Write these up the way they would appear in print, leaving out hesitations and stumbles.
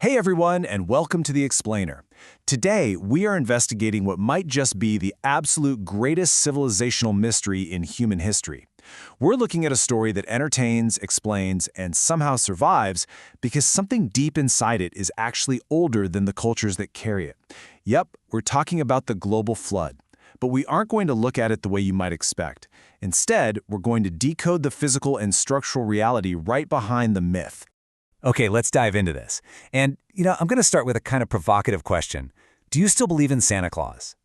Hey everyone, and welcome to The Explainer. Today, we are investigating what might just be the absolute greatest civilizational mystery in human history. We're looking at a story that entertains, explains, and somehow survives because something deep inside it is actually older than the cultures that carry it. Yep, we're talking about the global flood. But we aren't going to look at it the way you might expect. Instead, we're going to decode the physical and structural reality right behind the myth. Okay, let's dive into this. And, I'm going to start with a kind of provocative question. Do you still believe in Santa Claus?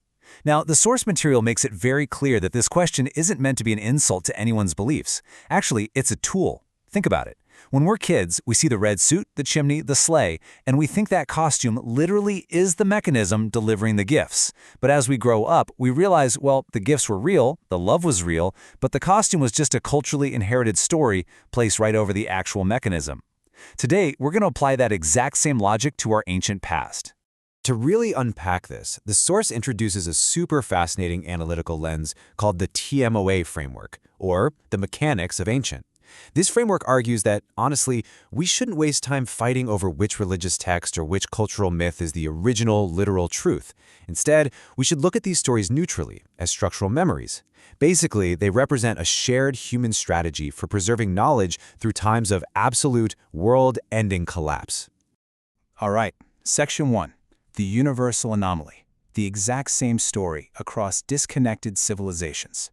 Now, the source material makes it very clear that this question isn't meant to be an insult to anyone's beliefs. Actually, it's a tool. Think about it. When we're kids, we see the red suit, the chimney, the sleigh, and we think that costume literally is the mechanism delivering the gifts. But as we grow up, we realize, well, the gifts were real, the love was real, but the costume was just a culturally inherited story placed right over the actual mechanism. Today, we're going to apply that exact same logic to our ancient past. To really unpack this, the source introduces a super fascinating analytical lens called the TMOA framework, or the mechanics of ancient. This framework argues that, honestly, we shouldn't waste time fighting over which religious text or which cultural myth is the original, literal truth. Instead, we should look at these stories neutrally, as structural memories. Basically, they represent a shared human strategy for preserving knowledge through times of absolute, world-ending collapse. All right, Section 1, the universal anomaly, the exact same story across disconnected civilizations.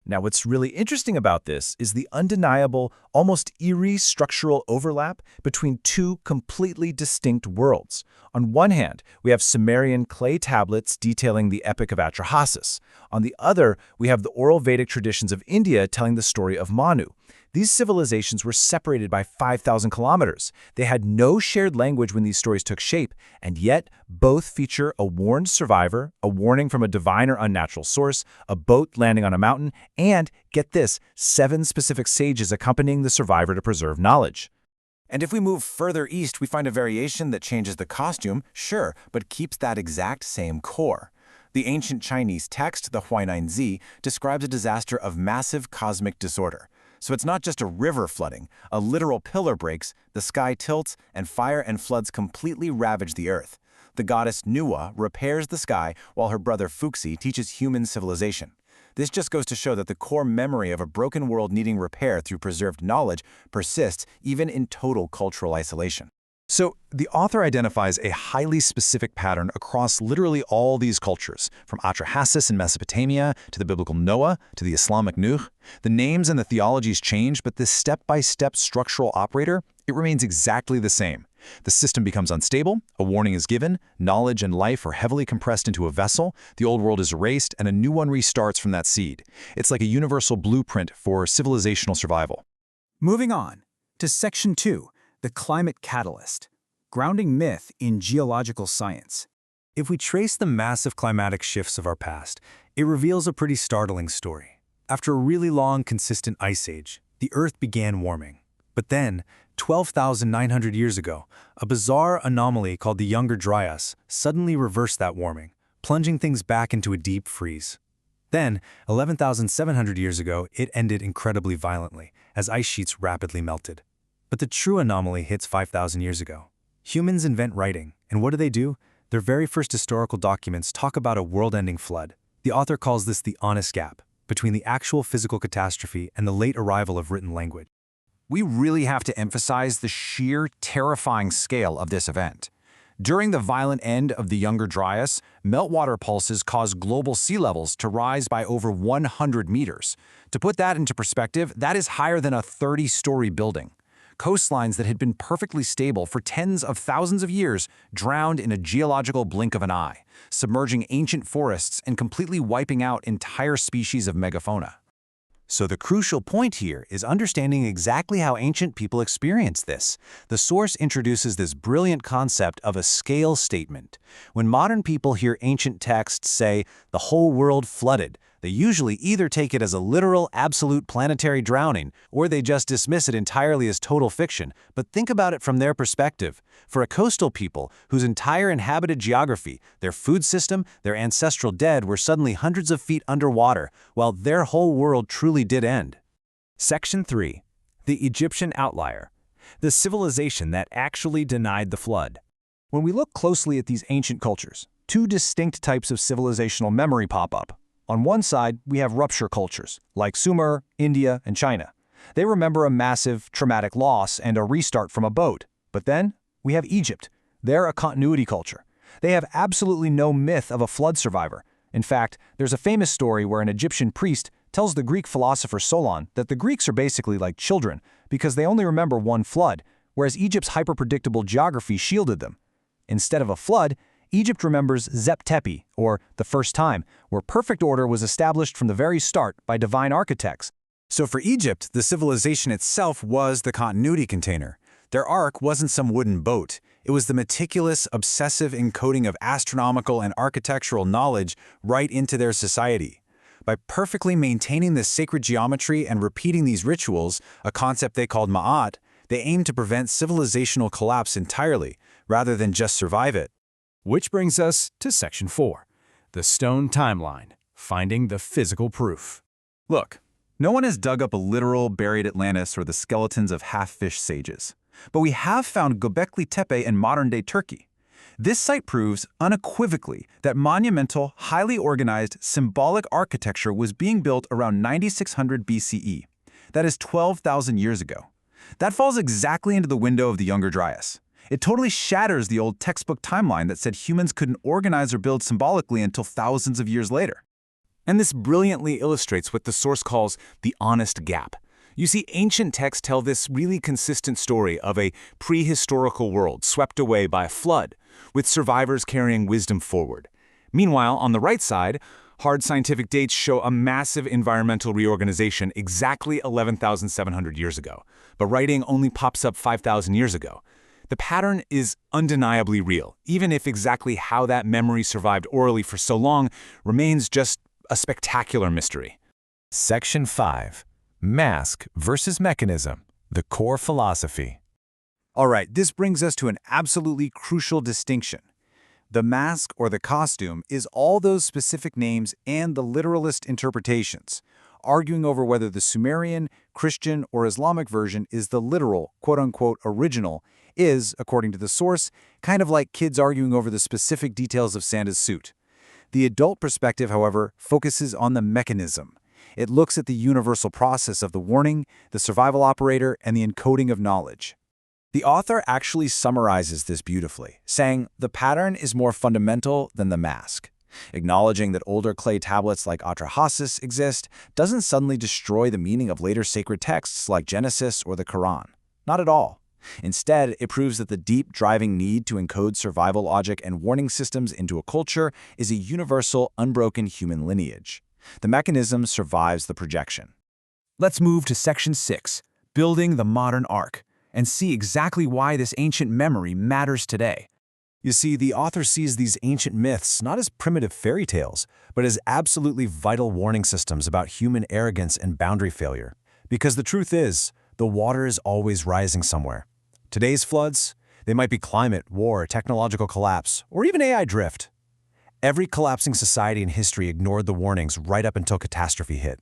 Now, what's really interesting about this is the undeniable, almost eerie structural overlap between two completely distinct worlds. On one hand, we have Sumerian clay tablets detailing the Epic of Atrahasis. On the other, we have the oral Vedic traditions of India telling the story of Manu. These civilizations were separated by 5,000 kilometers. They had no shared language when these stories took shape, and yet both feature a warned survivor, a warning from a divine or unnatural source, a boat landing on a mountain, and, get this, 7 specific sages accompanying the survivor to preserve knowledge. And if we move further east, we find a variation that changes the costume, sure, but keeps that exact same core. The ancient Chinese text, the Huainanzi, describes a disaster of massive cosmic disorder. So it's not just a river flooding, a literal pillar breaks, the sky tilts, and fire and floods completely ravage the earth. The goddess Nuwa repairs the sky while her brother Fuxi teaches human civilization. This just goes to show that the core memory of a broken world needing repair through preserved knowledge persists even in total cultural isolation. So, the author identifies a highly specific pattern across literally all these cultures, from Atrahasis in Mesopotamia to the biblical Noah to the Islamic Nuh. The names and the theologies change, but this step-by-step structural operator, it remains exactly the same. The system becomes unstable, a warning is given, knowledge and life are heavily compressed into a vessel, the old world is erased, and a new one restarts from that seed. It's like a universal blueprint for civilizational survival. Moving on to Section 2. The climate catalyst, grounding myth in geological science. If we trace the massive climatic shifts of our past, it reveals a pretty startling story. After a really long, consistent ice age, the Earth began warming. But then, 12,900 years ago, a bizarre anomaly called the Younger Dryas suddenly reversed that warming, plunging things back into a deep freeze. Then, 11,700 years ago, it ended incredibly violently, as ice sheets rapidly melted. But the true anomaly hits 5,000 years ago. Humans invent writing, and what do? Their very first historical documents talk about a world-ending flood. The author calls this the honest gap between the actual physical catastrophe and the late arrival of written language. We really have to emphasize the sheer, terrifying scale of this event. During the violent end of the Younger Dryas, meltwater pulses caused global sea levels to rise by over 100 meters. To put that into perspective, that is higher than a 30-story building. Coastlines that had been perfectly stable for tens of thousands of years drowned in a geological blink of an eye, submerging ancient forests and completely wiping out entire species of megafauna. So the crucial point here is understanding exactly how ancient people experienced this. The source introduces this brilliant concept of a scale statement. When modern people hear ancient texts say, "the whole world flooded," they usually either take it as a literal, absolute planetary drowning, or they just dismiss it entirely as total fiction. But think about it from their perspective. For a coastal people whose entire inhabited geography, their food system, their ancestral dead were suddenly hundreds of feet underwater, while their whole world truly did end. Section 3. The Egyptian outlier, the civilization that actually denied the flood. When we look closely at these ancient cultures, two distinct types of civilizational memory pop up. On one side, we have rupture cultures, like Sumer, India, and China. They remember a massive, traumatic loss and a restart from a boat. But then, we have Egypt. They're a continuity culture. They have absolutely no myth of a flood survivor. In fact, there's a famous story where an Egyptian priest tells the Greek philosopher Solon that the Greeks are basically like children because they only remember one flood, whereas Egypt's hyper-predictable geography shielded them. Instead of a flood, Egypt remembers Zep Tepi, or the first time, where perfect order was established from the very start by divine architects. So for Egypt, the civilization itself was the continuity container. Their ark wasn't some wooden boat. It was the meticulous, obsessive encoding of astronomical and architectural knowledge right into their society. By perfectly maintaining this sacred geometry and repeating these rituals, a concept they called ma'at, they aimed to prevent civilizational collapse entirely, rather than just survive it. Which brings us to Section 4, the Stone Timeline, Finding the Physical Proof. Look, no one has dug up a literal buried Atlantis or the skeletons of half-fish sages. But we have found Göbekli Tepe in modern-day Turkey. This site proves unequivocally that monumental, highly organized, symbolic architecture was being built around 9600 BCE. That is 12,000 years ago. That falls exactly into the window of the Younger Dryas. It totally shatters the old textbook timeline that said humans couldn't organize or build symbolically until thousands of years later. And this brilliantly illustrates what the source calls the honest gap. You see, ancient texts tell this really consistent story of a prehistorical world swept away by a flood, with survivors carrying wisdom forward. Meanwhile, on the right side, hard scientific dates show a massive environmental reorganization exactly 11,700 years ago, but writing only pops up 5,000 years ago. The pattern is undeniably real, even if exactly how that memory survived orally for so long remains just a spectacular mystery. Section 5. Mask versus mechanism, the core philosophy. All right, this brings us to an absolutely crucial distinction. The mask or the costume is all those specific names and the literalist interpretations, arguing over whether the Sumerian, Christian, or Islamic version is the literal, quote-unquote, original, is, according to the source, kind of like kids arguing over the specific details of Santa's suit. The adult perspective, however, focuses on the mechanism. It looks at the universal process of the warning, the survival operator, and the encoding of knowledge. The author actually summarizes this beautifully, saying the pattern is more fundamental than the mask. Acknowledging that older clay tablets like Atrahasis exist doesn't suddenly destroy the meaning of later sacred texts like Genesis or the Quran. Not at all. Instead, it proves that the deep driving need to encode survival logic and warning systems into a culture is a universal, unbroken human lineage. The mechanism survives the projection. Let's move to Section 6, Building the Modern Ark, and see exactly why this ancient memory matters today. You see, the author sees these ancient myths not as primitive fairy tales, but as absolutely vital warning systems about human arrogance and boundary failure. Because the truth is, the water is always rising somewhere. Today's floods, they might be climate, war, technological collapse, or even AI drift. Every collapsing society in history ignored the warnings right up until catastrophe hit.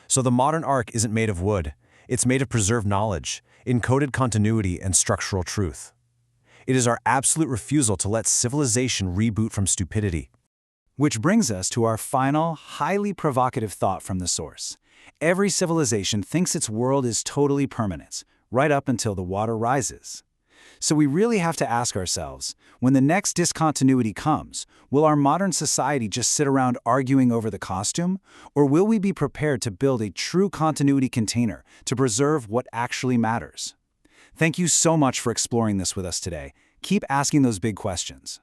So the modern ark isn't made of wood. It's made of preserved knowledge, encoded continuity, and structural truth. It is our absolute refusal to let civilization reboot from stupidity. Which brings us to our final, highly provocative thought from the source. Every civilization thinks its world is totally permanent, right up until the water rises. So we really have to ask ourselves, when the next discontinuity comes, will our modern society just sit around arguing over the costume? Or will we be prepared to build a true continuity container to preserve what actually matters? Thank you so much for exploring this with us today. Keep asking those big questions.